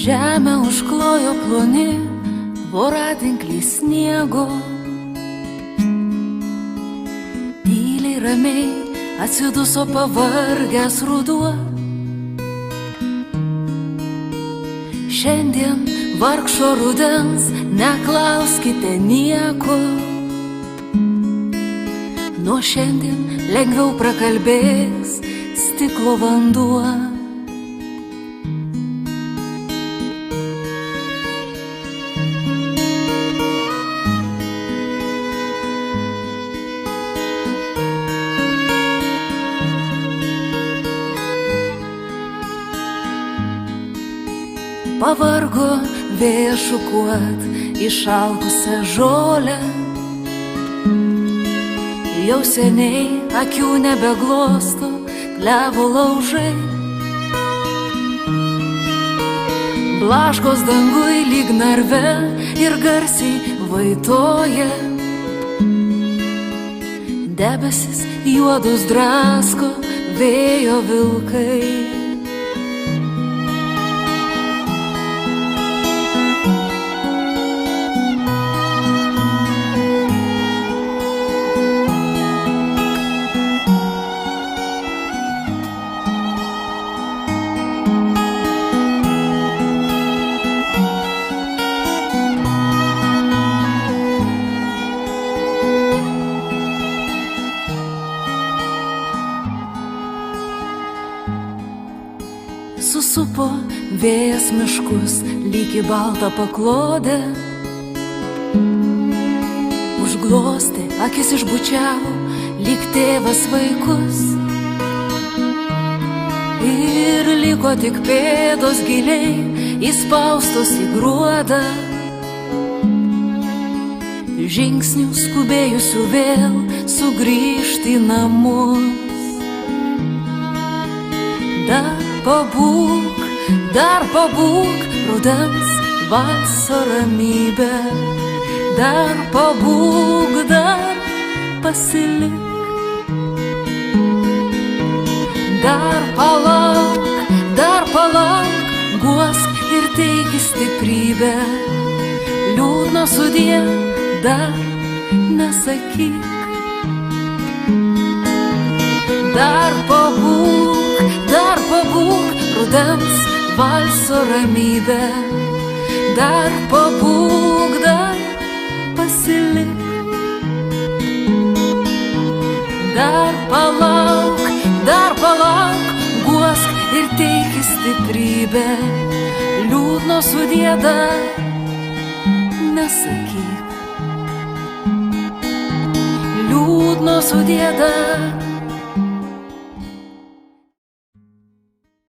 Žemę užklojo ploni voratinkliai sniego. Tyliai ramiai atsiduso pavargęs ruduo. Šiandien vargšo rudens neklauskite nieko. Nuo šiandien lengviau prakalbės stiklo vanduo. Pavargo vėjas šukuot išalkusią žolę. Jau seniai akių nebeglosto klevo laužai. Blaškos dangui lyg narve ir garsiai vaitoja. Debesis juodus drasko vėjo vilkai. Susupo vėjas miškus lyg į baltą paklodę. Užglostė, akis išbučiavo lyg tėvas vaikus. Ir liko tik pėdos giliai įspaustos į gruodą. Žingsnių skubėjusių vėl sugrįžti į namus. Dar pabūk rudens valso ramybę. Dar pabūk, dar pasilik. Dar palauk, guosk ir teiki stiprybę. Liūdno sudie dar nesakyk. Dar pabūk rudens valso ramybę. Dar pabūk, dar pasilik. Dar palauk, guosk ir teiki stiprybę. Liūdno sudie dar nesakyk. Liūdno sudie dar